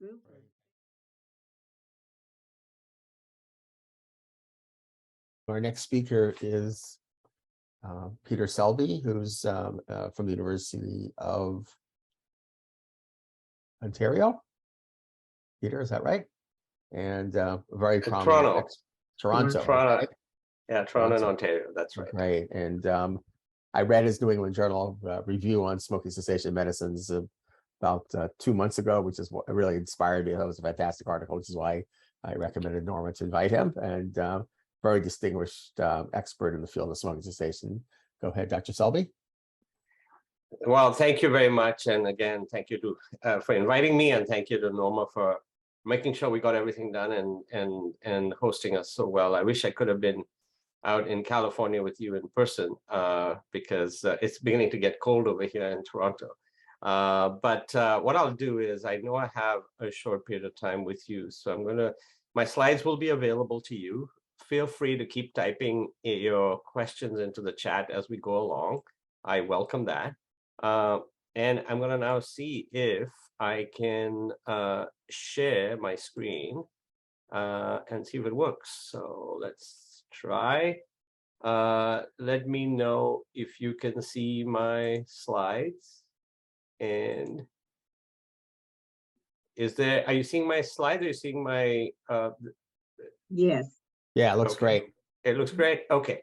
Super. Our next speaker is Peter Selby, who's from the University of Ontario. Peter, is that right? And very prominent Toronto. Toronto. Toronto. Okay. Yeah, Toronto and Ontario. That's right. Great. And I read his New England Journal review on smoking cessation medicines about 2 months ago, which is what really inspired me. That was a fantastic article, which is why I recommended Norma to invite him. And very distinguished expert in the field of smoking cessation. Go ahead, Dr. Selby. Well, thank you very much. And again, thank you to for inviting me, and thank you to Norma for making sure we got everything done and hosting us so well. I wish I could have been out in California with you in person because it's beginning to get cold over here in Toronto. But what I'll do is, I know I have a short period of time with you, so my slides will be available to you. Feel free to keep typing your questions into the chat as we go along. I welcome that. And I'm going to now see if I can share my screen and see if it works. So let's try. Let me know if you can see my slides. And are you seeing my slides? Are you seeing my Yes. Yeah, it looks great. It looks great. Okay.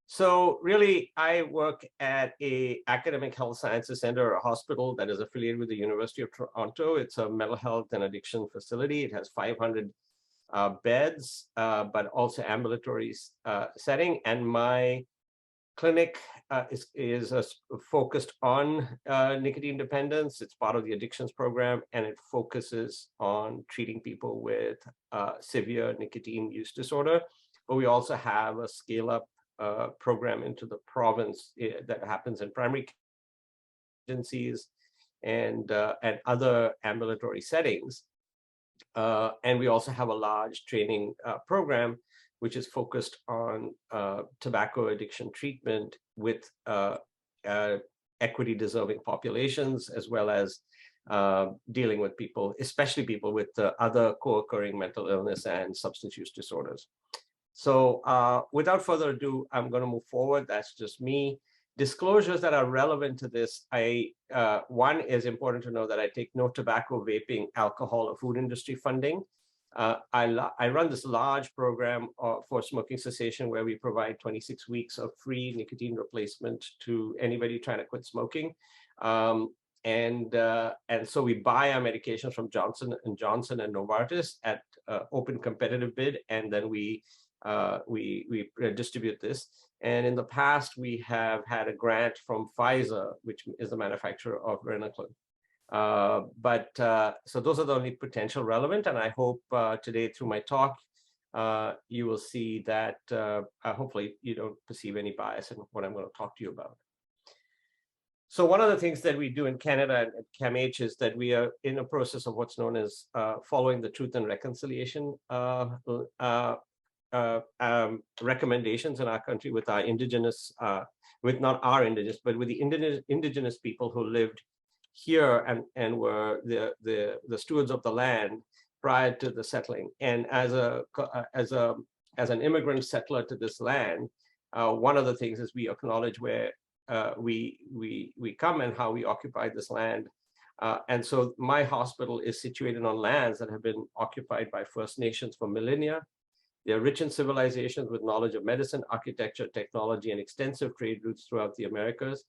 So really, I work at a academic health sciences center or a hospital that is affiliated with the University of Toronto. It's a mental health and addiction facility. It has 500 beds, but also ambulatory setting. And my clinic is focused on nicotine dependence. It's part of the addictions program, and it focuses on treating people with severe nicotine use disorder. But we also have a scale-up program into the province that happens in primary agencies and other ambulatory settings. And we also have a large training program which is focused on tobacco addiction treatment with equity-deserving populations, as well as dealing with people, especially people with other co-occurring mental illness and substance use disorders. So without further ado, I'm going to move forward. That's just me. Disclosures that are relevant to this, one is important to know that I take no tobacco, vaping, alcohol, or food industry funding. I run this large program for smoking cessation where we provide 26 weeks of free nicotine replacement to anybody trying to quit smoking. And so we buy our medications from Johnson & Johnson and Novartis at open competitive bid, and then we distribute this. And in the past, we have had a grant from Pfizer, which is the manufacturer of Varenicline. So those are the only potential relevant, and I hope today through my talk, you will see that hopefully you don't perceive any bias in what I'm going to talk to you about. So one of the things that we do in Canada at CAMH is that we are in a process of what's known as following the Truth and Reconciliation recommendations in our country with our indigenous, with not our indigenous, but with the indigenous people who lived here and were the stewards of the land prior to the settling. And as an immigrant settler to this land, one of the things is we acknowledge where we come and how we occupy this land. And so my hospital is situated on lands that have been occupied by First Nations for millennia. They are rich in civilizations with knowledge of medicine, architecture, technology, and extensive trade routes throughout the Americas.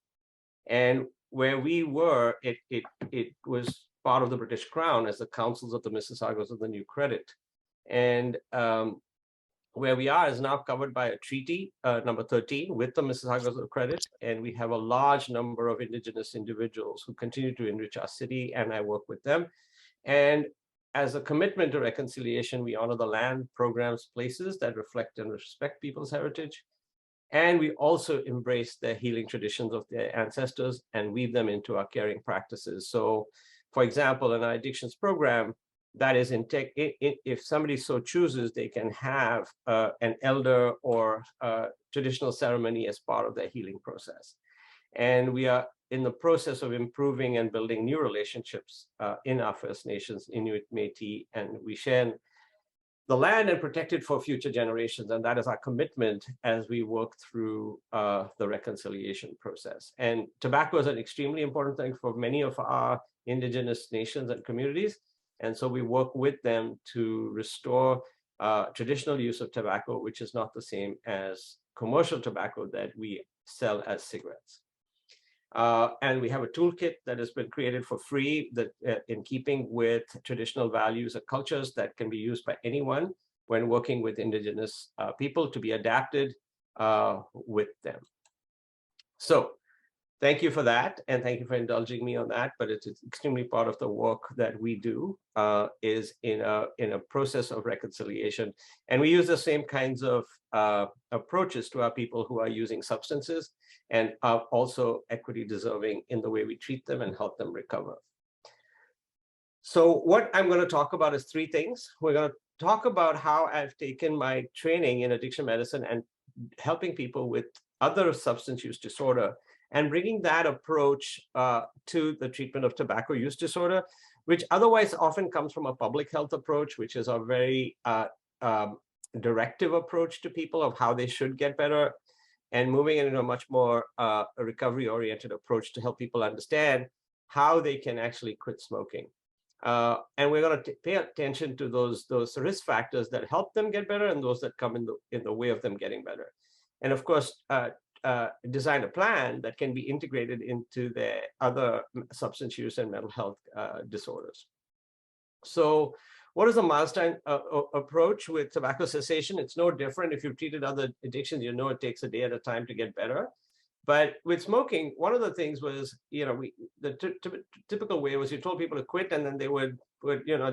And where we were, it was part of the British Crown as the Councils of the Mississaugas of the New Credit. And where we are is now covered by a treaty, number 13, with the Mississaugas of Credit. And we have a large number of Indigenous individuals who continue to enrich our city, and I work with them. And as a commitment to reconciliation, we honor the land, programs, places that reflect and respect people's heritage. And we also embrace the healing traditions of their ancestors and weave them into our caring practices. So, for example, in our addictions program, that is if somebody so chooses, they can have an elder or traditional ceremony as part of their healing process. And we are in the process of improving and building new relationships in our First Nations, Inuit, Métis, and we share the land and protect it for future generations. And that is our commitment as we work through the reconciliation process. And tobacco is an extremely important thing for many of our Indigenous nations and communities. And so we work with them to restore traditional use of tobacco, which is not the same as commercial tobacco that we sell as cigarettes. And we have a toolkit that has been created for free that in keeping with traditional values and cultures that can be used by anyone when working with Indigenous people to be adapted with them. So thank you for that. And thank you for indulging me on that. But it's extremely part of the work that we do is in a process of reconciliation. And we use the same kinds of approaches to our people who are using substances and are also equity deserving in the way we treat them and help them recover. So what I'm going to talk about is three things. We're going to talk about how I've taken my training in addiction medicine and helping people with other substance use disorder and bringing that approach to the treatment of tobacco use disorder, which otherwise often comes from a public health approach, which is a very directive approach to people of how they should get better, and moving into a much more recovery-oriented approach to help people understand how they can actually quit smoking. And we're going to pay attention to those risk factors that help them get better and those that come in the way of them getting better. And of course, design a plan that can be integrated into their other substance use and mental health disorders. So what is the Milestone approach with tobacco cessation? It's no different. If you've treated other addictions, you know it takes a day at a time to get better. But with smoking, one of the things was, the typical way was you told people to quit, and then they would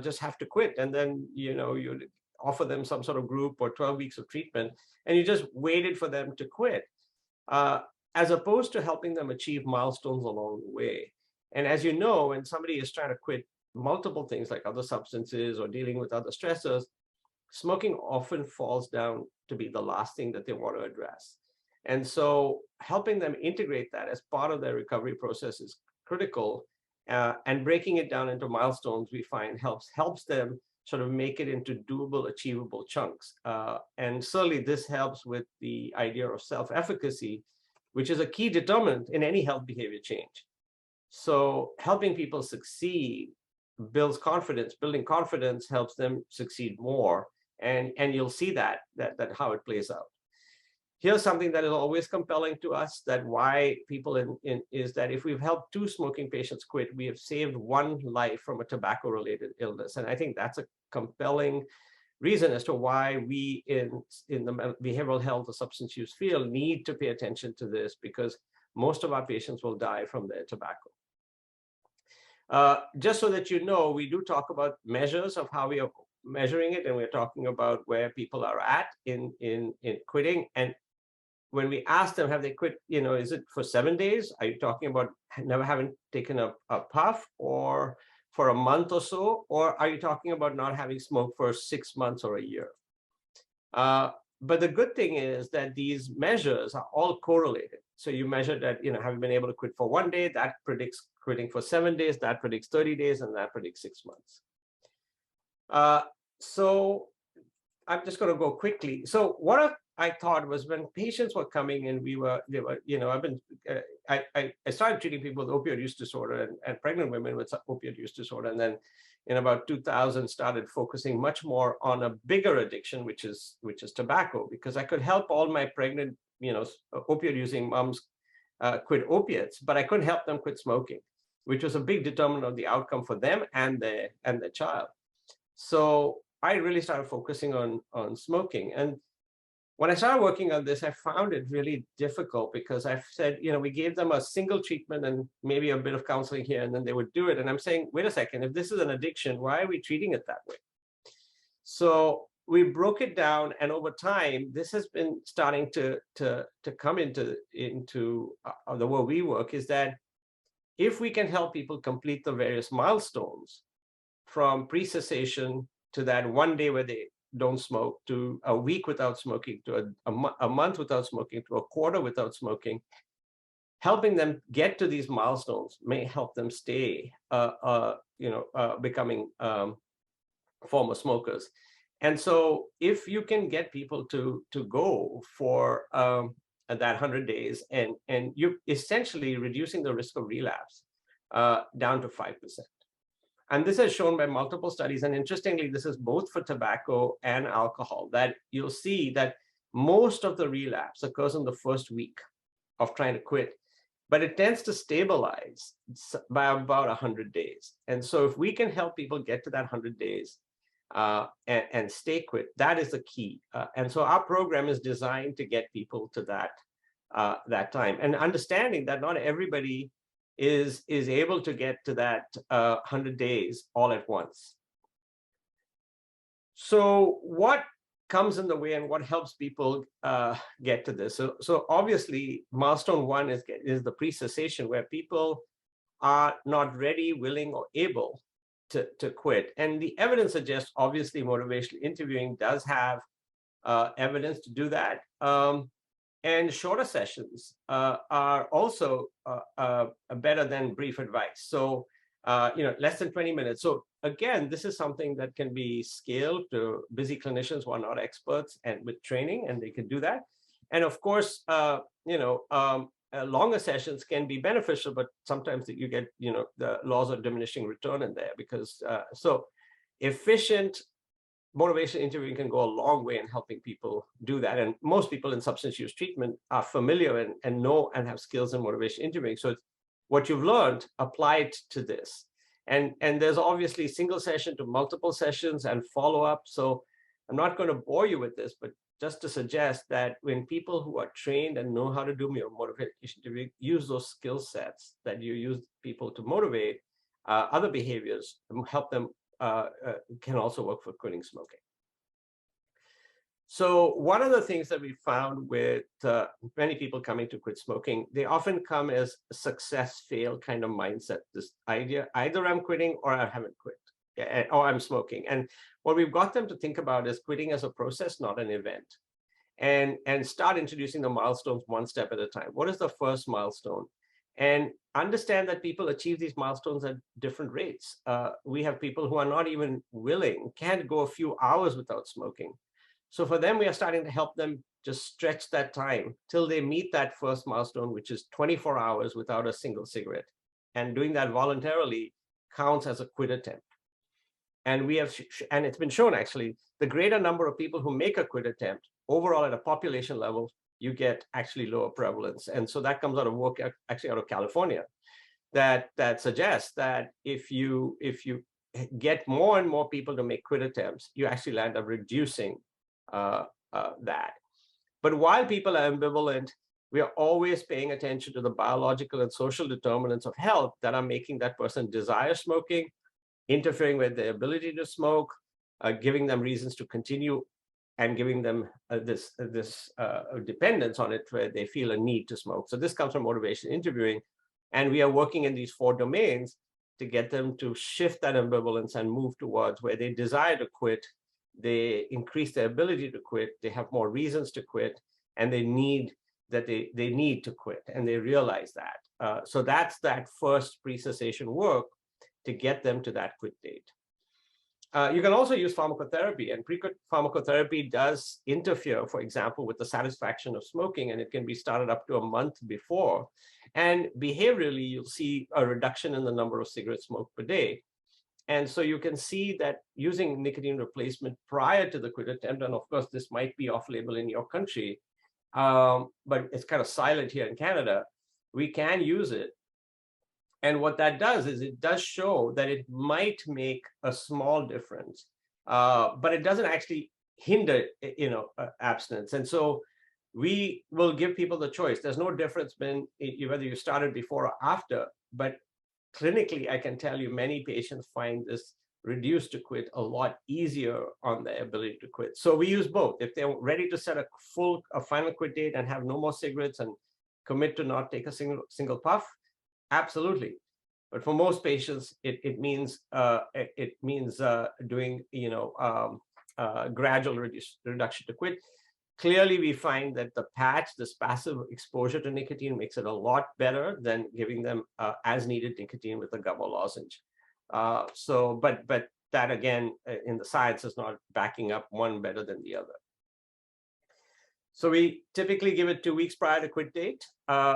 just have to quit. And then, you'd offer them some sort of group or 12 weeks of treatment, and you just waited for them to quit, as opposed to helping them achieve milestones along the way. And as you know, when somebody is trying to quit multiple things like other substances or dealing with other stressors, smoking often falls down to be the last thing that they want to address. And so helping them integrate that as part of their recovery process is critical, and breaking it down into milestones we find helps them sort of make it into doable, achievable chunks. And certainly this helps with the idea of self-efficacy, which is a key determinant in any health behavior change. So helping people succeed builds confidence. Building confidence helps them succeed more. And you'll see that how it plays out. Here's something that is always compelling to us, that why people is that if we've helped 2 smoking patients quit, we have saved 1 life from a tobacco-related illness. And I think that's a compelling reason as to why we in the behavioral health or substance use field need to pay attention to this, because most of our patients will die from their tobacco. Just so that you know, we do talk about measures of how we are measuring it, and we're talking about where people are at in quitting. And when we ask them, have they quit, is it for 7 days? Are you talking about never having taken a puff, or for a month or so? Or are you talking about not having smoked for 6 months or a year? But the good thing is that these measures are all correlated. So you measure that, have you been able to quit for 1 day? That predicts quitting for 7 days, that predicts 30 days, and that predicts 6 months. So I'm just going to go quickly. So what I thought was, when patients were coming in, I started treating people with opioid use disorder and pregnant women with opioid use disorder. And then in about 2000, started focusing much more on a bigger addiction, which is tobacco, because I could help all my pregnant, opioid using moms quit opiates, but I couldn't help them quit smoking, which was a big determinant of the outcome for them and their child. So I really started focusing on smoking. And when I started working on this, I found it really difficult, because I've said, we gave them a single treatment and maybe a bit of counseling here, and then they would do it. And I'm saying, wait a second, if this is an addiction, why are we treating it that way? So we broke it down, and over time, this has been starting to come into the way we work, is that if we can help people complete the various milestones from pre-cessation to that 1 day where they don't smoke, to a week without smoking, to a month without smoking, to a quarter without smoking, helping them get to these milestones may help them stay, becoming former smokers. And so if you can get people to go for that 100 days, and you're essentially reducing the risk of relapse down to 5%. And this is shown by multiple studies. And interestingly, this is both for tobacco and alcohol, that you'll see that most of the relapse occurs in the first week of trying to quit, but it tends to stabilize by about 100 days. And so if we can help people get to that 100 days and stay quit, that is the key. And so our program is designed to get people to that time, and understanding that not everybody is able to get to that 100 days all at once. So what comes in the way and what helps people get to this? So obviously, milestone 1 is the pre-cessation, where people are not ready, willing, or able to quit. And the evidence suggests, obviously, motivational interviewing does have evidence to do that. And shorter sessions are also better than brief advice. So, less than 20 minutes. So again, this is something that can be scaled to busy clinicians who are not experts and with training, and they can do that. And of course, longer sessions can be beneficial, but sometimes you get, the laws of diminishing return in there, because so efficient motivation interviewing can go a long way in helping people do that. And most people in substance use treatment are familiar and know and have skills in motivation interviewing. So what you've learned, applied to this. And there's obviously single session to multiple sessions and follow-up. So I'm not going to bore you with this, but just to suggest that when people who are trained and know how to do motivation interviewing use those skill sets that you use people to motivate other behaviors, help them, can also work for quitting smoking. So one of the things that we found with many people coming to quit smoking, they often come as a success fail kind of mindset. This idea, either I'm quitting or I haven't quit, or I'm smoking. And what we've got them to think about is quitting as a process, not an event. And start introducing the milestones one step at a time. What is the first milestone? And understand that people achieve these milestones at different rates. We have people who are not even willing, can't go a few hours without smoking. So for them, we are starting to help them just stretch that time till they meet that first milestone, which is 24 hours without a single cigarette. And doing that voluntarily counts as a quit attempt. And we have, and it's been shown actually, the greater number of people who make a quit attempt overall at a population level, you get actually lower prevalence. And so that comes out of work actually out of California that suggests that if you get more and more people to make quit attempts, you actually land up reducing that. But while people are ambivalent, we are always paying attention to the biological and social determinants of health that are making that person desire smoking, interfering with their ability to smoke, giving them reasons to continue, and giving them this dependence on it where they feel a need to smoke. So this comes from motivation interviewing. And we are working in these 4 domains to get them to shift that ambivalence and move towards where they desire to quit, they increase their ability to quit, they have more reasons to quit, and they need to quit, and they realize that. So that's that first pre-cessation work to get them to that quit date. You can also use pharmacotherapy, and pre-quit pharmacotherapy does interfere, for example, with the satisfaction of smoking, and it can be started up to a month before. And behaviorally, you'll see a reduction in the number of cigarettes smoked per day. And so you can see that using nicotine replacement prior to the quit attempt, and of course, this might be off-label in your country, but it's kind of silent here in Canada, we can use it. And what that does is it does show that it might make a small difference, but it doesn't actually hinder, abstinence. And so we will give people the choice. There's no difference in whether you started before or after, but clinically, I can tell you many patients find this reduced to quit a lot easier on their ability to quit. So we use both. If they're ready to set a final quit date and have no more cigarettes and commit to not take a single puff, absolutely. But for most patients, it means doing gradual reduction to quit. clearly we find that the patch, this passive exposure to nicotine, makes it a lot better than giving them as needed nicotine with a gum or lozenge. But that again, in the science, is not backing up one better than the other. So we typically give it 2 weeks prior to quit date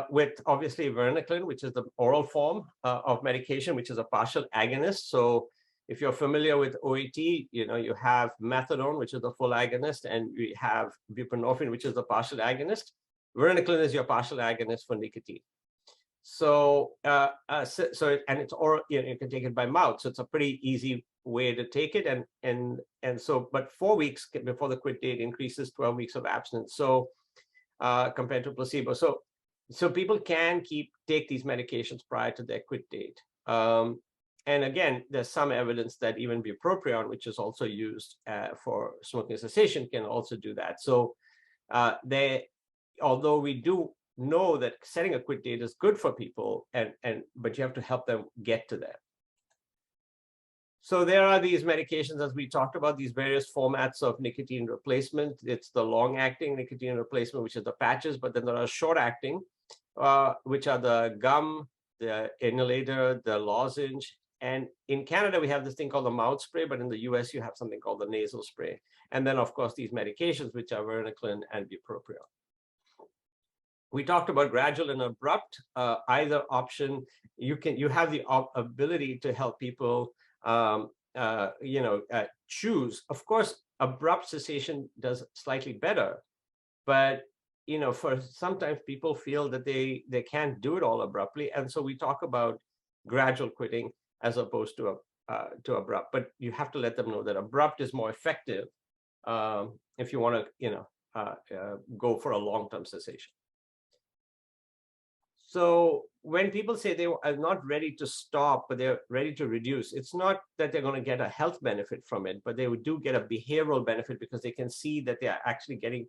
with obviously varenicline, which is the oral form of medication, which is a partial agonist. So if you're familiar with OAT, you have methadone, which is the full agonist, and we have buprenorphine, which is the partial agonist. Varenicline is your partial agonist for nicotine. So, and it's oral, you can take it by mouth. So it's a pretty easy way to take it. But 4 weeks before the quit date increases 12 weeks of abstinence. So compared to placebo. So people can take these medications prior to their quit date. And again, there's some evidence that even bupropion, which is also used for smoking cessation, can also do that. So although we do know that setting a quit date is good for people, but you have to help them get to that. So there are these medications, as we talked about, these various formats of nicotine replacement. It's the long-acting nicotine replacement, which is the patches, but then there are short-acting, which are the gum, the inhalator, the lozenge. And in Canada, we have this thing called the mouth spray, but in the US, you have something called the nasal spray. And then, of course, these medications, which are varenicline and bupropion. We talked about gradual and abrupt. Either option, you have the ability to help people choose. Of course, abrupt cessation does slightly better, but for sometimes people feel that they can't do it all abruptly, and so we talk about gradual quitting as opposed to abrupt. But you have to let them know that abrupt is more effective if you want to go for a long-term cessation. So when people say they are not ready to stop, but they're ready to reduce, it's not that they're going to get a health benefit from it, but they do get a behavioral benefit because they can see that they are actually getting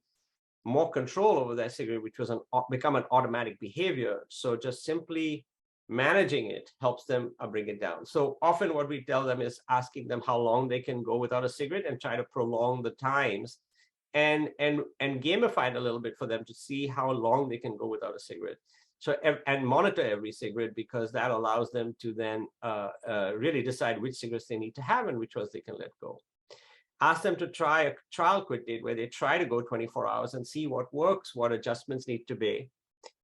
more control over their cigarette, which was become an automatic behavior. So just simply managing it helps them bring it down. So often what we tell them is asking them how long they can go without a cigarette and try to prolong the times and gamify it a little bit for them to see how long they can go without a cigarette. So, and monitor every cigarette, because that allows them to then really decide which cigarettes they need to have and which ones they can let go. Ask them to try a trial quit date where they try to go 24 hours and see what works, what adjustments need to be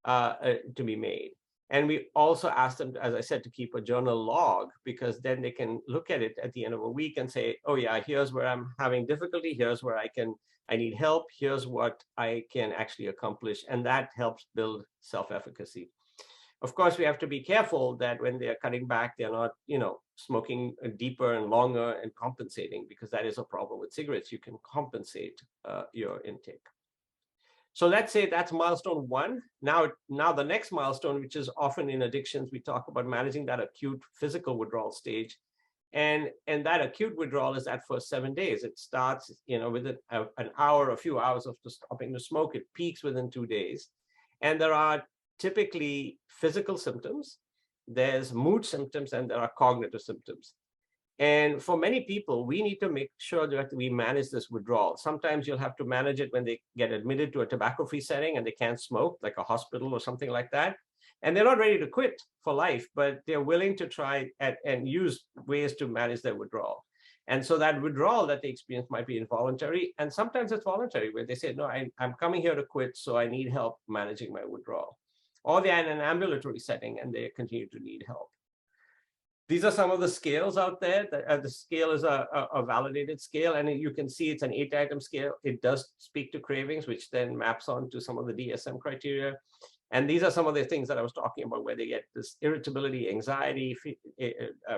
made. And we also ask them, as I said, to keep a journal log, because then they can look at it at the end of a week and say, oh yeah, here's where I'm having difficulty, here's where I need help, here's what I can actually accomplish. And that helps build self-efficacy. Of course, we have to be careful that when they're cutting back, they're not, smoking deeper and longer and compensating, because that is a problem with cigarettes. You can compensate your intake. So let's say that's milestone 1. Now the next milestone, which is often in addictions, we talk about managing that acute physical withdrawal stage. And that acute withdrawal is that first 7 days. It starts, within an hour, a few hours of stopping to smoke. It peaks within 2 days. And there are typically physical symptoms, there's mood symptoms, and there are cognitive symptoms. And for many people, we need to make sure that we manage this withdrawal. Sometimes you'll have to manage it when they get admitted to a tobacco-free setting and they can't smoke, like a hospital or something like that. And they're not ready to quit for life, but they're willing to try and use ways to manage their withdrawal. And so that withdrawal that they experience might be involuntary, and sometimes it's voluntary, where they say, no, I'm coming here to quit, so I need help managing my withdrawal. Or they're in an ambulatory setting and they continue to need help. These are some of the scales out there. The scale is a validated scale, and you can see it's an 8-item scale. It does speak to cravings, which then maps on to some of the DSM criteria. And these are some of the things that I was talking about, where they get this irritability, anxiety,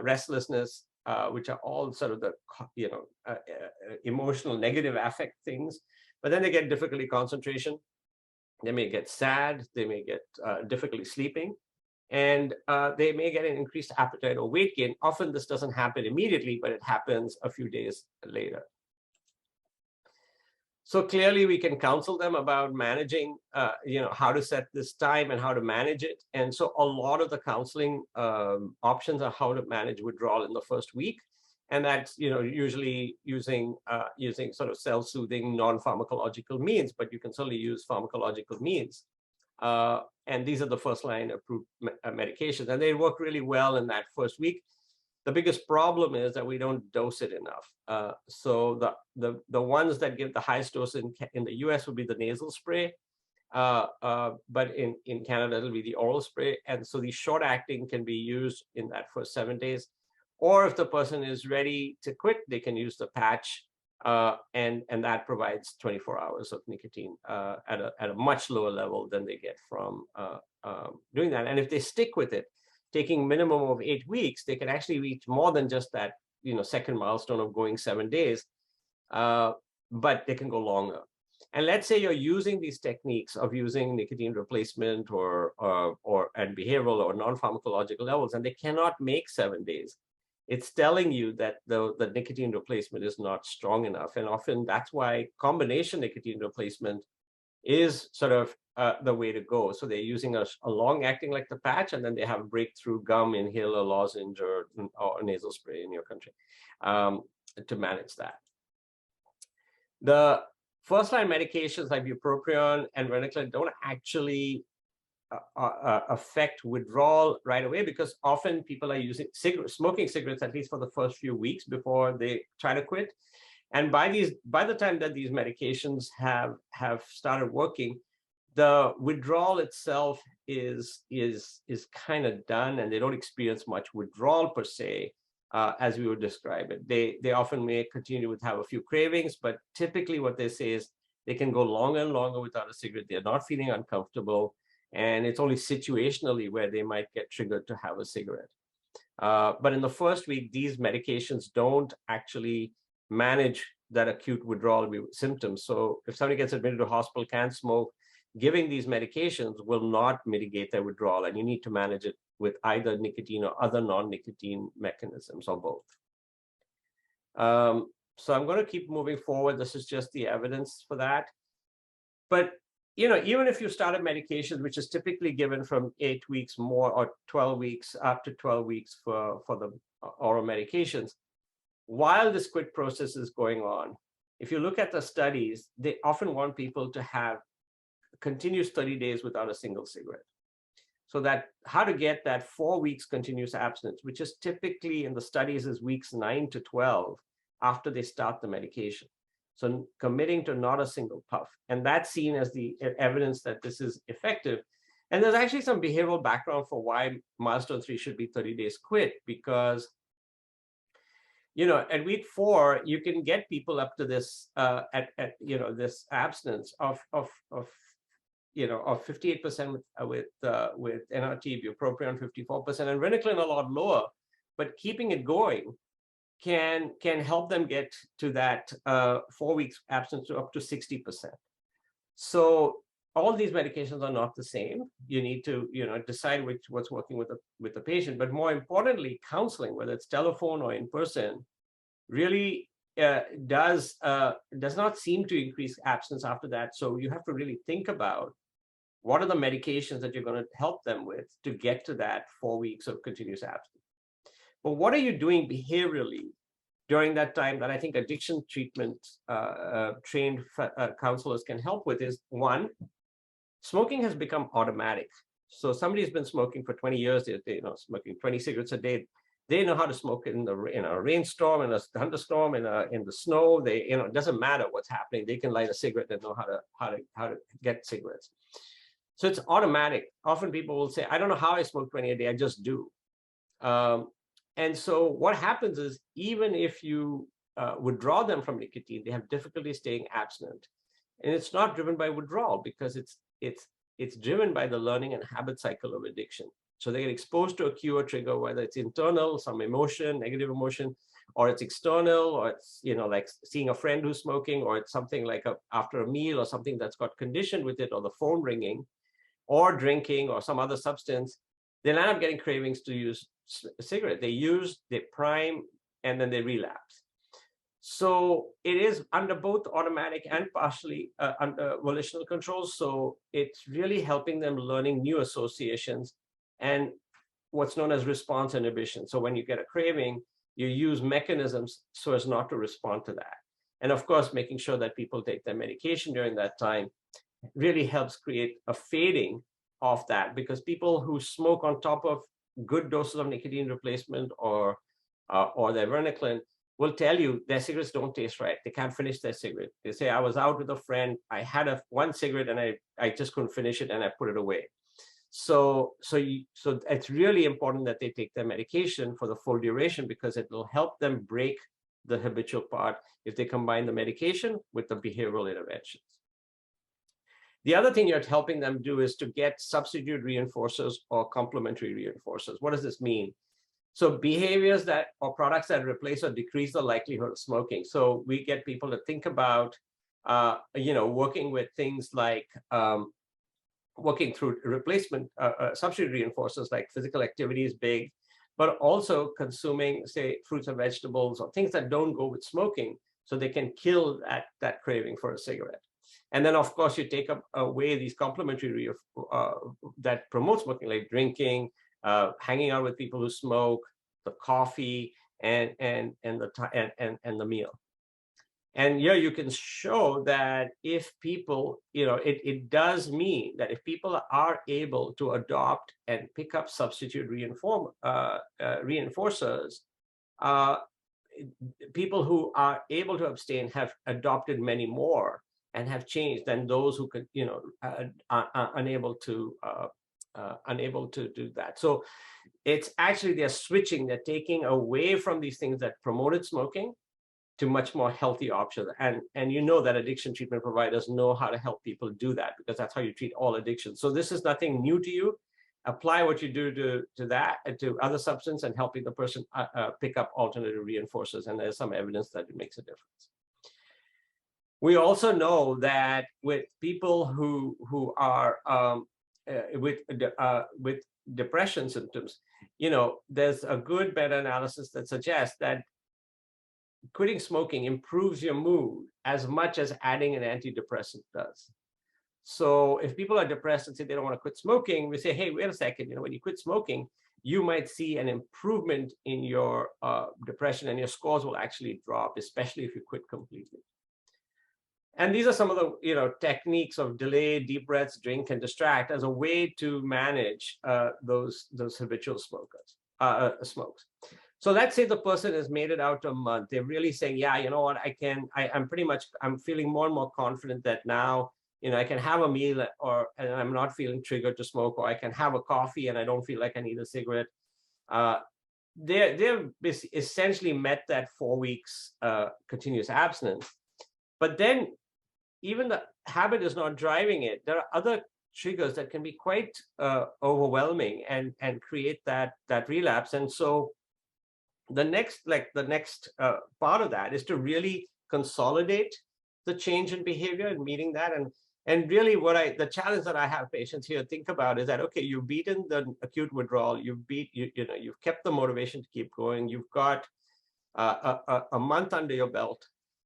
restlessness, which are all sort of the emotional negative affect things. But then they get difficulty concentration. They may get sad. They may get difficulty sleeping. And they may get an increased appetite or weight gain. Often this doesn't happen immediately, but it happens a few days later. So clearly we can counsel them about managing, how to set this time and how to manage it. And so a lot of the counseling options are how to manage withdrawal in the first week. And that's, usually using sort of self-soothing non-pharmacological means, but you can certainly use pharmacological means. And these are the first-line approved medications, and they work really well in that first week. The biggest problem is that we don't dose it enough. So the ones that give the highest dose in the US would be the nasal spray, but in Canada it'll be the oral spray. And so the short acting can be used in that first 7 days. Or if the person is ready to quit, they can use the patch, and that provides 24 hours of nicotine at a much lower level than they get from doing that. And if they stick with it, taking minimum of 8 weeks, they can actually reach more than just that, second milestone of going 7 days, but they can go longer. And let's say you're using these techniques of using nicotine replacement and behavioral or non-pharmacological levels, and they cannot make 7 days. It's telling you that the nicotine replacement is not strong enough. And often that's why combination nicotine replacement is sort of the way to go. So they're using a long acting like the patch, and then they have breakthrough gum, inhaler, lozenge, or nasal spray in your country to manage that. The first-line medications like bupropion and varenicline don't actually affect withdrawal right away, because often people are using smoking cigarettes at least for the first few weeks before they try to quit. And by the time that these medications have started working, the withdrawal itself is kind of done, and they don't experience much withdrawal per se, as we would describe it. They often may continue to have a few cravings, but typically what they say is they can go longer and longer without a cigarette. They're not feeling uncomfortable, and it's only situationally where they might get triggered to have a cigarette. But in the first week, these medications don't actually manage that acute withdrawal symptoms. So if somebody gets admitted to hospital, can't smoke, giving these medications will not mitigate their withdrawal, and you need to manage it with either nicotine or other non-nicotine mechanisms, or both. So I'm going to keep moving forward. This is just the evidence for that. But even if you started medications, which is typically given from 8 weeks more, or 12 weeks, up to 12 weeks for the oral medications, while this quit process is going on, if you look at the studies, they often want people to have continuous 30 days without a single cigarette. So that how to get that 4 weeks continuous abstinence, which is typically in the studies is weeks 9 to 12 after they start the medication. So committing to not a single puff. And that's seen as the evidence that this is effective. And there's actually some behavioral background for why milestone 3 should be 30 days quit, because at week 4, you can get people up to this this abstinence of 58% with NRT, bupropion 54%, and varenicline a lot lower. But keeping it going can help them get to that 4 weeks abstinence to up to 60%. So all these medications are not the same. You need to decide what's working with the patient. But more importantly, counseling, whether it's telephone or in person, really does not seem to increase abstinence after that. So you have to really think about what are the medications that you're going to help them with to get to that 4 weeks of continuous abstinence. But what are you doing behaviorally during that time that I think addiction treatment trained counselors can help with is, one, smoking has become automatic. So somebody's been smoking for 20 years, they're smoking 20 cigarettes a day. They know how to smoke in a rainstorm, in a thunderstorm, in the snow. It doesn't matter what's happening. They can light a cigarette and know how to get cigarettes. So it's automatic. Often people will say, I don't know how I smoke 20 a day, I just do. And so what happens is, even if you withdraw them from nicotine, they have difficulty staying abstinent. And it's not driven by withdrawal, because it's driven by the learning and habit cycle of addiction. So they get exposed to a cue or trigger, whether it's internal, some emotion, negative emotion, or it's external, or it's like seeing a friend who's smoking, or it's something like after a meal, or something that's got conditioned with it, or the phone ringing, or drinking, or some other substance. They'll end up getting cravings to use a cigarette. They use, they prime, and then they relapse. So it is under both automatic and partially under volitional control. So it's really helping them learning new associations and what's known as response inhibition. So when you get a craving, you use mechanisms so as not to respond to that. And of course, making sure that people take their medication during that time really helps create a fading of that, because people who smoke on top of good doses of nicotine replacement or their Verniclin will tell you their cigarettes don't taste right. They can't finish their cigarette. They say, I was out with a friend, I had one cigarette and I just couldn't finish it and I put it away. So it's really important that they take their medication for the full duration, because it will help them break the habitual part if they combine the medication with the behavioral interventions. The other thing you're helping them do is to get substitute reinforcers or complementary reinforcers. What does this mean? So behaviors that or products that replace or decrease the likelihood of smoking. So we get people to think about, working with things like working through replacement, substitute reinforcers like physical activity is big, but also consuming, say, fruits and vegetables or things that don't go with smoking, so they can kill that craving for a cigarette. And then, of course, you take away these complementary that promote smoking, like drinking, hanging out with people who smoke, the coffee, and the meal. And here you can show that if people, it does mean that if people are able to adopt and pick up substitute reinforcers, people who are able to abstain have adopted many more and have changed than those who could, are unable to do that. So it's actually they're switching, they're taking away from these things that promoted smoking to much more healthy options. And that addiction treatment providers know how to help people do that, because that's how you treat all addictions. So this is nothing new to you. Apply what you do to that and to other substance, and helping the person pick up alternative reinforcers. And there's some evidence that it makes a difference. We also know that with people who are with depression symptoms, there's a good meta-analysis that suggests that quitting smoking improves your mood as much as adding an antidepressant does. So if people are depressed and say they don't want to quit smoking, we say, hey, wait a second, when you quit smoking, you might see an improvement in your depression, and your scores will actually drop, especially if you quit completely. And these are some of the techniques of delay, deep breaths, drink, and distract as a way to manage those habitual smokes. So let's say the person has made it out a month. They're really saying, yeah, you know what, I'm feeling more and more confident that now, I can have a meal and I'm not feeling triggered to smoke, or I can have a coffee and I don't feel like I need a cigarette. They've essentially met that 4 weeks continuous abstinence. But then even the habit is not driving it. There are other triggers that can be quite overwhelming and create that relapse. And so the next part of that is to really consolidate the change in behavior and meeting that. And really the challenge that I have patients here think about is that, okay, you've beaten the acute withdrawal, you've kept the motivation to keep going, you've got a month under your belt.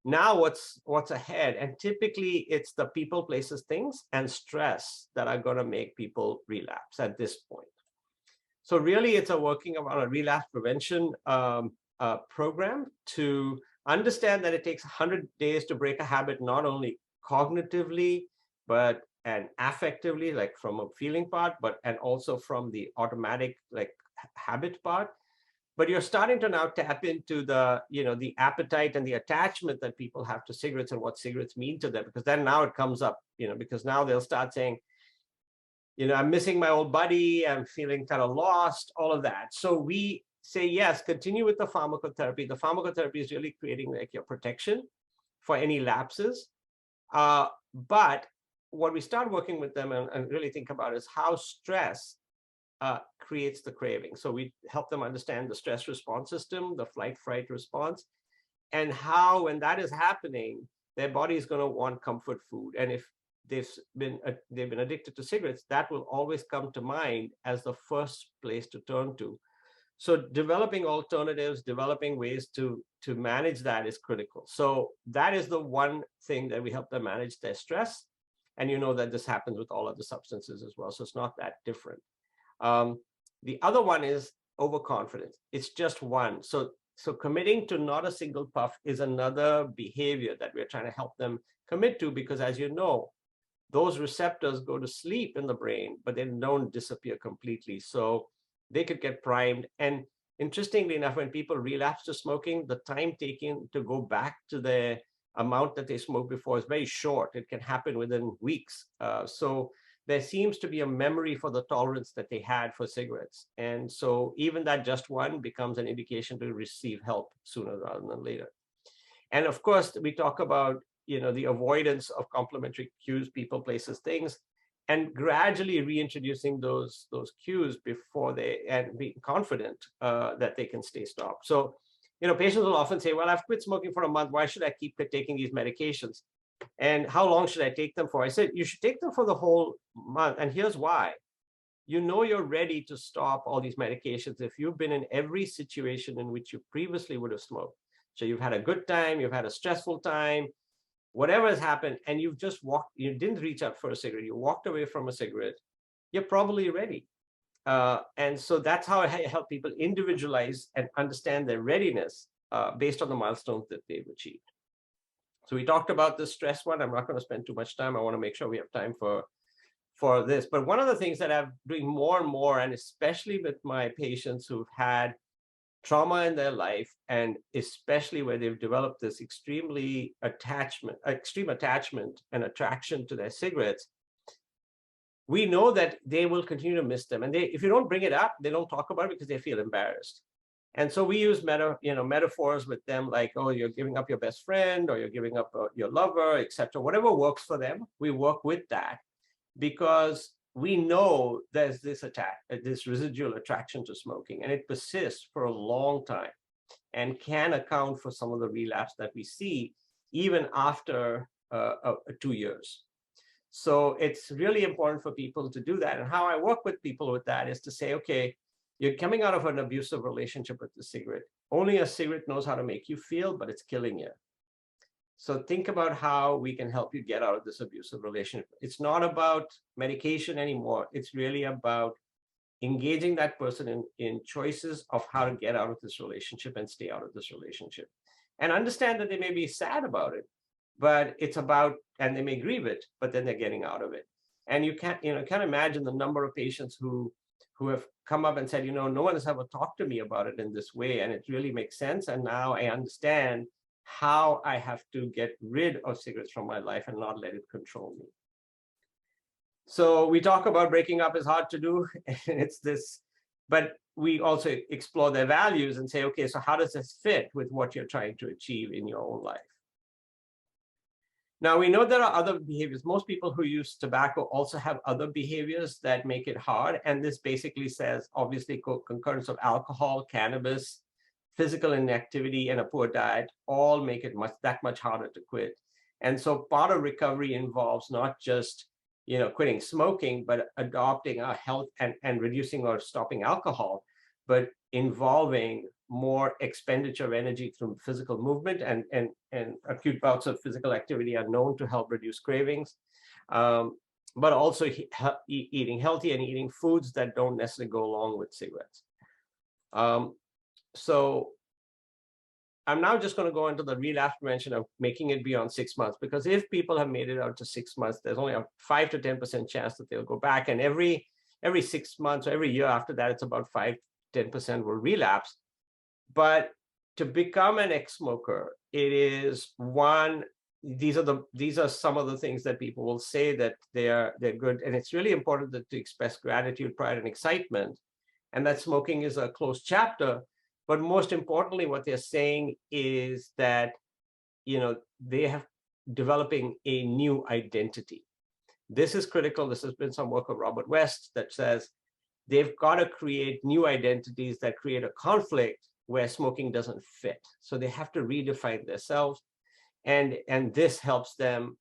Now what's ahead? And typically it's the people, places, things, and stress that are going to make people relapse at this point. So really it's working on a relapse prevention program to understand that it takes 100 days to break a habit, not only cognitively, and affectively, like from a feeling part, and also from the automatic habit part. But you're starting to now tap into the appetite and the attachment that people have to cigarettes and what cigarettes mean to them, because then now it comes up, because now they'll start saying, I'm missing my old buddy, I'm feeling kind of lost, all of that. So we say, yes, continue with the pharmacotherapy. The pharmacotherapy is really creating your protection for any lapses. But what we start working with them and really think about is how stress creates the craving. So we help them understand the stress response system, the flight-fright response, and how, when that is happening, their body is going to want comfort food. And if they've been addicted to cigarettes, that will always come to mind as the first place to turn to. So developing alternatives, developing ways to manage that is critical. So that is the one thing that we help them manage their stress. And that this happens with all other substances as well. So it's not that different. The other one is overconfidence. It's just one. So So committing to not a single puff is another behavior that we're trying to help them commit to, because as you know, those receptors go to sleep in the brain, but they don't disappear completely. So they could get primed. And interestingly enough, when people relapse to smoking, the time taken to go back to the amount that they smoked before is very short. It can happen within weeks. So there seems to be a memory for the tolerance that they had for cigarettes. And so even that just one becomes an indication to receive help sooner rather than later. And of course, we talk about, the avoidance of complementary cues, people, places, things, and gradually reintroducing those cues before and being confident that they can stay stopped. So, patients will often say, well, I've quit smoking for a month. Why should I keep taking these medications? And how long should I take them for? I said, you should take them for the whole month. And here's why. You're ready to stop all these medications if you've been in every situation in which you previously would have smoked. So you've had a good time, you've had a stressful time, whatever has happened, and you didn't reach out for a cigarette, you walked away from a cigarette, you're probably ready. And so that's how I help people individualize and understand their readiness based on the milestones that they've achieved. So we talked about the stress one. I'm not going to spend too much time. I want to make sure we have time for this. But one of the things that I'm doing more and more, and especially with my patients who've had trauma in their life, and especially where they've developed this extreme attachment and attraction to their cigarettes, we know that they will continue to miss them. And if you don't bring it up, they don't talk about it because they feel embarrassed. And so we use metaphors with them, like, oh, you're giving up your best friend, or you're giving up your lover, etc. Whatever works for them, we work with that, because we know there's this residual attraction to smoking, and it persists for a long time and can account for some of the relapse that we see even after 2 years. So it's really important for people to do that. And how I work with people with that is to say, okay, you're coming out of an abusive relationship with the cigarette. Only a cigarette knows how to make you feel, but it's killing you. So think about how we can help you get out of this abusive relationship. It's not about medication anymore. It's really about engaging that person in choices of how to get out of this relationship and stay out of this relationship. And understand that they may be sad about it, but it's about, and they may grieve it, but then they're getting out of it. And you can't imagine the number of patients who have come up and said, no one has ever talked to me about it in this way, and it really makes sense. And now I understand how I have to get rid of cigarettes from my life and not let it control me. So we talk about breaking up is hard to do, and it's this, but we also explore their values and say, okay, so how does this fit with what you're trying to achieve in your own life? Now, we know there are other behaviors. Most people who use tobacco also have other behaviors that make it hard. And this basically says, obviously, concurrence of alcohol, cannabis, physical inactivity, and a poor diet all make it that much harder to quit. And so part of recovery involves not just quitting smoking, but adopting a health and reducing or stopping alcohol, but involving more expenditure of energy through physical movement, and acute bouts of physical activity are known to help reduce cravings, but also eating healthy and eating foods that don't necessarily go along with cigarettes. So I'm now just going to go into the relapse prevention of making it beyond 6 months, because if people have made it out to 6 months, there's only a 5 to 10% chance that they'll go back. And every 6 months or every year after that, it's about 5 to 10% will relapse. But to become an ex-smoker, it is these are some of the things that people will say that they're good. And it's really important to express gratitude, pride, and excitement, and that smoking is a closed chapter. But most importantly, what they're saying is that, they have developing a new identity. This is critical. This has been some work of Robert West that says they've got to create new identities that create a conflict where smoking doesn't fit. So they have to redefine themselves. And this helps them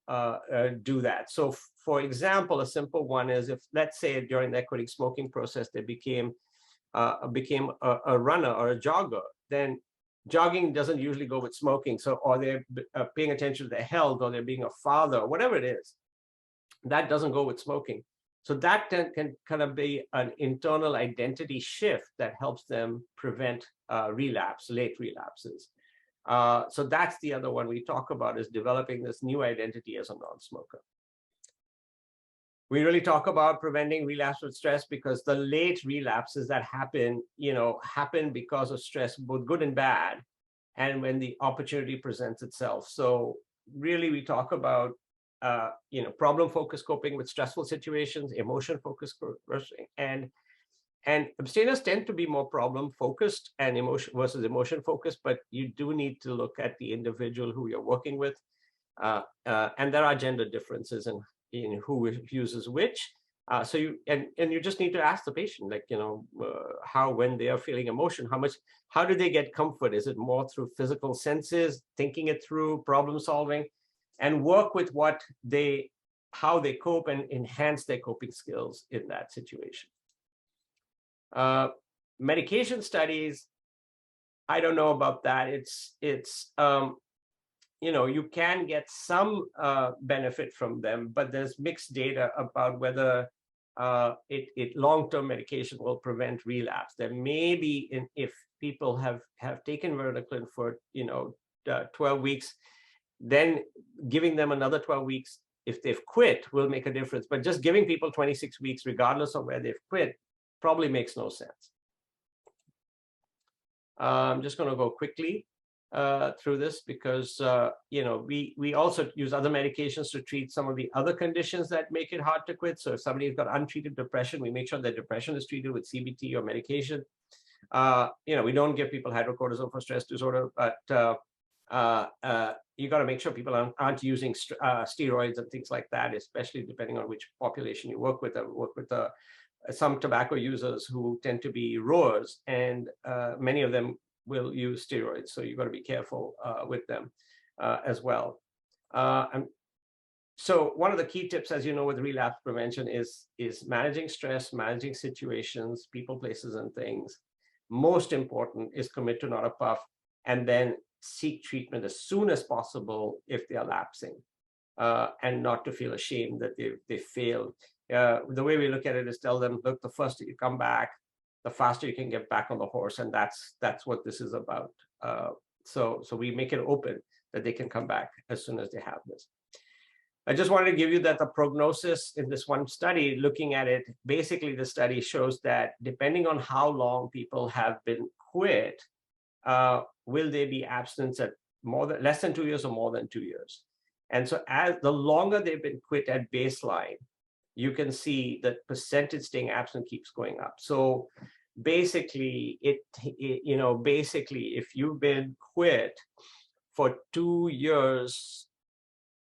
do that. So for example, a simple one is, if, let's say, during their quitting smoking process, they became a runner or a jogger, then jogging doesn't usually go with smoking. So, or they're paying attention to their health, or they're being a father, or whatever it is, that doesn't go with smoking. So that can kind of be an internal identity shift that helps them prevent relapse, late relapses. So that's the other one we talk about, is developing this new identity as a non-smoker. We really talk about preventing relapse with stress because the late relapses that happen, happen because of stress, both good and bad, and when the opportunity presents itself. So really we talk about, problem-focused coping with stressful situations, emotion-focused coping, and abstainers tend to be more problem-focused and emotion-focused, but you do need to look at the individual who you're working with. And there are gender differences in who uses which. So you just need to ask the patient, like, how, when they are feeling emotion, how do they get comfort? Is it more through physical senses, thinking it through, problem solving, and work with how they cope and enhance their coping skills in that situation. Medication studies, I don't know about that. You can get some benefit from them, but there's mixed data about whether long-term medication will prevent relapse. There may be, if people have taken varenicline for 12 weeks, then giving them another 12 weeks if they've quit will make a difference. But just giving people 26 weeks, regardless of where they've quit, probably makes no sense. I'm just going to go quickly through this because we also use other medications to treat some of the other conditions that make it hard to quit. So if somebody's got untreated depression, we make sure that depression is treated with CBT or medication. We don't give people hydrocortisone for stress disorder, but you got to make sure people aren't using steroids and things like that, especially depending on which population you work with. I work with some tobacco users who tend to be rowers, and many of them will use steroids. So you've got to be careful with them as well. So one of the key tips, as you know, with relapse prevention is managing stress, managing situations, people, places, and things. Most important is commit to not a puff, and then seek treatment as soon as possible if they are lapsing, and not to feel ashamed that they failed. The way we look at it is tell them, look, the faster you come back, the faster you can get back on the horse, and that's what this is about. So we make it open that they can come back as soon as they have this. I just wanted to give you that the prognosis in this one study, looking at it, basically the study shows that depending on how long people have been quit, will they be abstinence at less than 2 years or more than 2 years? And so as the longer they've been quit at baseline, you can see that percentage staying abstinent keeps going up. So basically, basically, if you've been quit for 2 years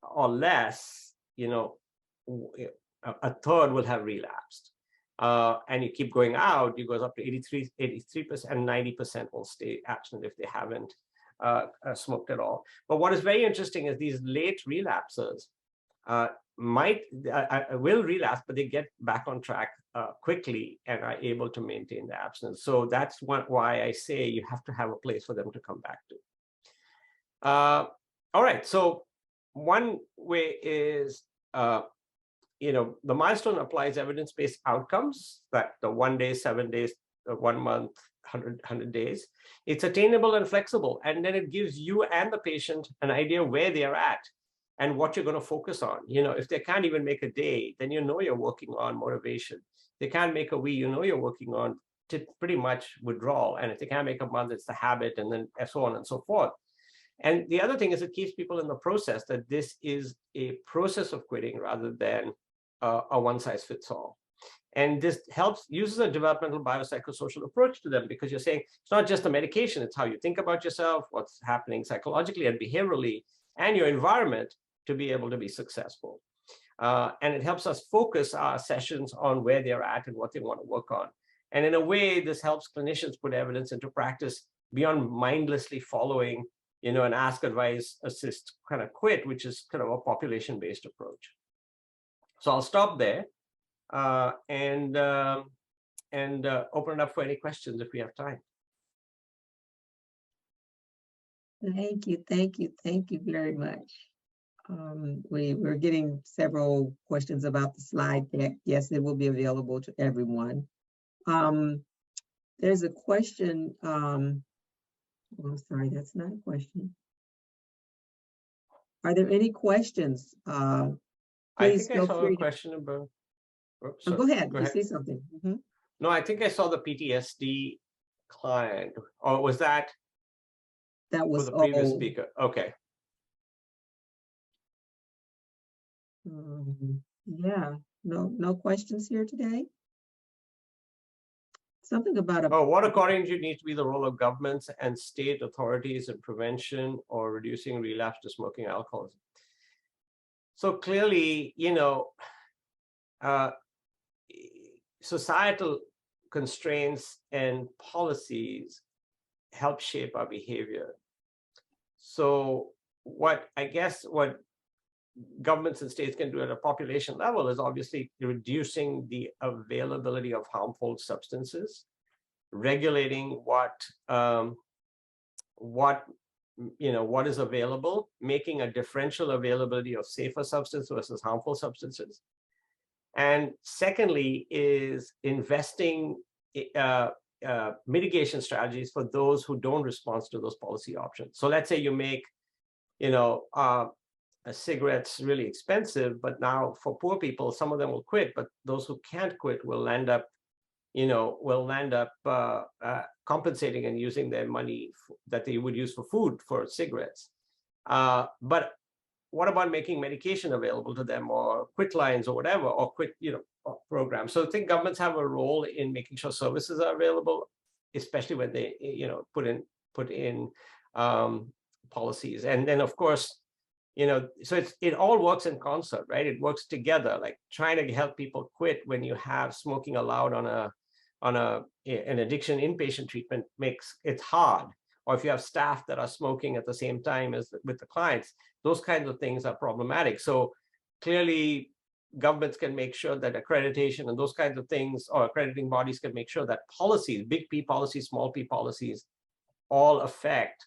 or less, a third will have relapsed. And you keep going out, it goes up to 83%, and 90% will stay abstinent if they haven't smoked at all. But what is very interesting is these late relapsers will relapse, but they get back on track quickly and are able to maintain the abstinence. So that's why I say you have to have a place for them to come back to. All right, so one way is the Milestone applies evidence-based outcomes, that the 1 day, 7 days, 1 month, 100 days. It's attainable and flexible, and then it gives you and the patient an idea where they are at and what you're going to focus on. If they can't even make a day, then you're working on motivation. If they can't make a week, you're working on pretty much withdrawal. And if they can't make a month, it's the habit, and then so on and so forth. And the other thing is it keeps people in the process, that this is a process of quitting rather than a one-size-fits-all. And this uses a developmental biopsychosocial approach to them, because you're saying it's not just the medication, it's how you think about yourself, what's happening psychologically and behaviorally, and your environment to be able to be successful. And it helps us focus our sessions on where they're at and what they want to work on. And in a way, this helps clinicians put evidence into practice beyond mindlessly following, an ask, advise, assist kind of quit, which is kind of a population-based approach. So I'll stop there and open it up for any questions if we have time. Thank you very much. We're getting several questions about the slide deck. Yes, it will be available to everyone. There's a question. Oh, I'm sorry, that's not a question. Are there any questions? I Please think I feel saw a free to. question about. Oops, Oh, sorry, go ahead. Go You ahead. see something? Mhm. No, I think I saw the PTSD client, or was that That for was the previous all. speaker? Okay. Yeah. No questions here today. Something about a. Oh, what according to you needs to be the role of governments and state authorities in prevention or reducing relapse to smoking alcoholism? So clearly, societal constraints and policies help shape our behavior. So what governments and states can do at a population level is obviously reducing the availability of harmful substances, regulating what is available, making a differential availability of safer substances versus harmful substances. And secondly is investing mitigation strategies for those who don't respond to those policy options. So let's say you make, cigarettes really expensive, but now for poor people, some of them will quit, but those who can't quit will end up compensating and using their money that they would use for food for cigarettes. But what about making medication available to them, or quit lines, or whatever, or quit programs? So I think governments have a role in making sure services are available, especially when they put in policies. And then of course, so it all works in concert, right? It works together, like trying to help people quit when you have smoking allowed on an addiction inpatient treatment makes it hard. Or if you have staff that are smoking at the same time as with the clients, those kinds of things are problematic. So clearly governments can make sure that accreditation and those kinds of things, or accrediting bodies can make sure that policies, big P policies, small p policies, all affect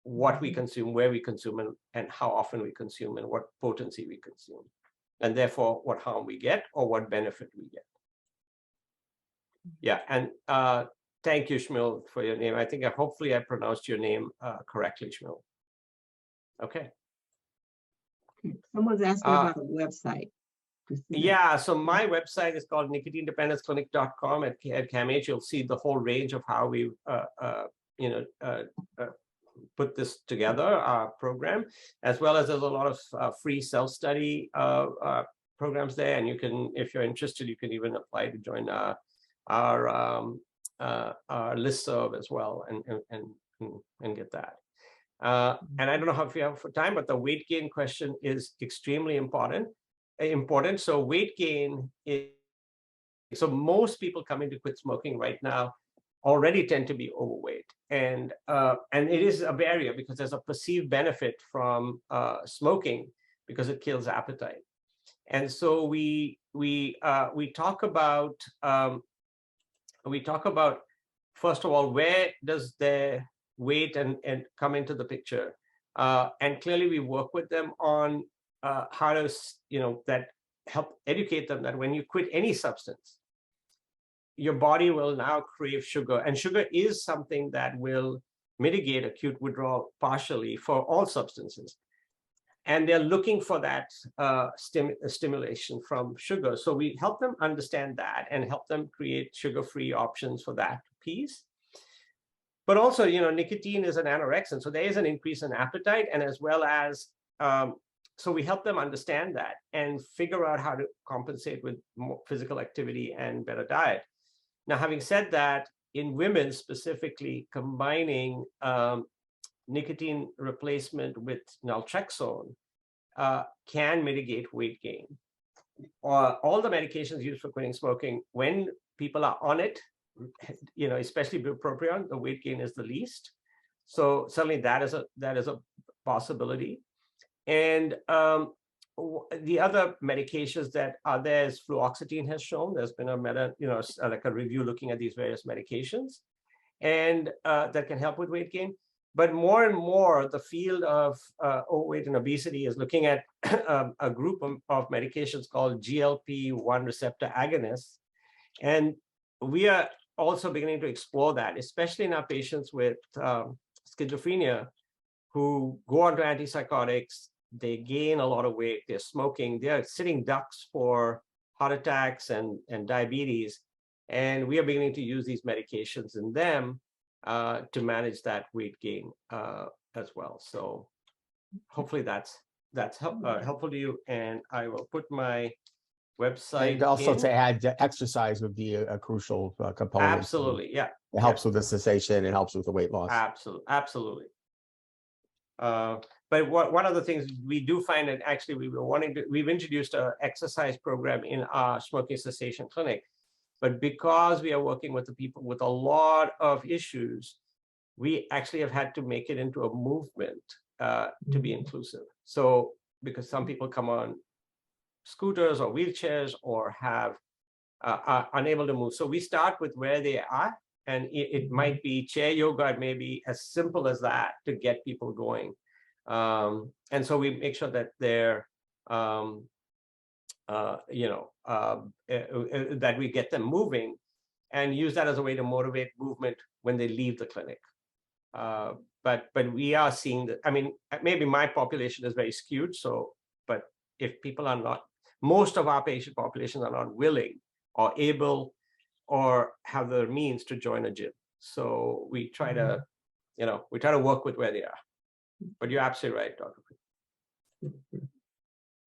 what we consume, where we consume, and how often we consume, and what potency we consume, and therefore what harm we get or what benefit we get. Yeah, and thank you, Shmil, for your name. I think hopefully I pronounced your name correctly, Shmil. Okay. Someone's asking about a website. Yeah, so my website is called nicotinedependenceclinic.com. At CAMH, you'll see the whole range of how we put this together, our program, as well as there's a lot of free self-study programs there. And you can, if you're interested, you can even apply to join our listserv as well, and get that. And I don't know if you have for time, but the weight gain question is extremely important. So weight gain is, so most people coming to quit smoking right now already tend to be overweight, and it is a barrier because there's a perceived benefit from smoking because it kills appetite. And so we talk about first of all, where does their weight and come into the picture, and clearly we work with them on how to that help educate them that when you quit any substance, your body will now crave sugar, and sugar is something that will mitigate acute withdrawal partially for all substances. And they're looking for that stimulation from sugar. So we help them understand that and help them create sugar-free options for that piece. But also, nicotine is an anorexin, so there is an increase in appetite, and as well as, so we help them understand that and figure out how to compensate with more physical activity and better diet. Now, having said that, in women specifically, combining nicotine replacement with naltrexone can mitigate weight gain. All the medications used for quitting smoking, when people are on it, especially bupropion, the weight gain is the least. So certainly that is a possibility. And the other medications that are there is fluoxetine has shown. There's been a like a review looking at these various medications, and that can help with weight gain. But more and more, the field of overweight and obesity is looking at a group of medications called GLP-1 receptor agonists. And we are also beginning to explore that, especially in our patients with schizophrenia who go on to antipsychotics, they gain a lot of weight, they're smoking, they're sitting ducks for heart attacks and diabetes. And we are beginning to use these medications in them to manage that weight gain as well. So hopefully that's helpful to you. And I will put my website And also in. to add, exercise would be a crucial component. Absolutely, yeah. It helps with the cessation, it helps with the weight loss. Absolutely. But one of the things we do find, and actually we've introduced an exercise program in our smoking cessation clinic, but because we are working with the people with a lot of issues, we actually have had to make it into a movement to be inclusive. So because some people come on scooters or wheelchairs or are unable to move. So we start with where they are, and it might be chair yoga, it may be as simple as that to get people going. And so we make sure that they're, that we get them moving and use that as a way to motivate movement when they leave the clinic. But we are seeing that, I mean, maybe my population is very skewed. So, but if people are not, most of our patient populations are not willing or able or have the means to join a gym. So we try to, we try to work with where they are. But you're absolutely right, Dr.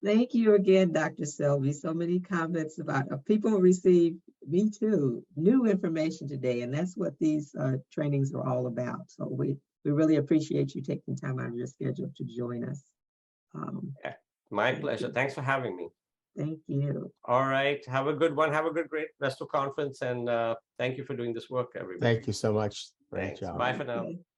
Thank you again, Dr. Selby. So many comments about people receive, me too, new information today, and that's what these trainings are all about. So we really appreciate you taking time out of your schedule to join us. Yeah, my pleasure. Thanks for having me. Thank you. All right. Have a good one. Have a great rest of conference. And thank you for doing this work, everybody. Thank you so much. Great Thanks. job. Bye for now. Okay.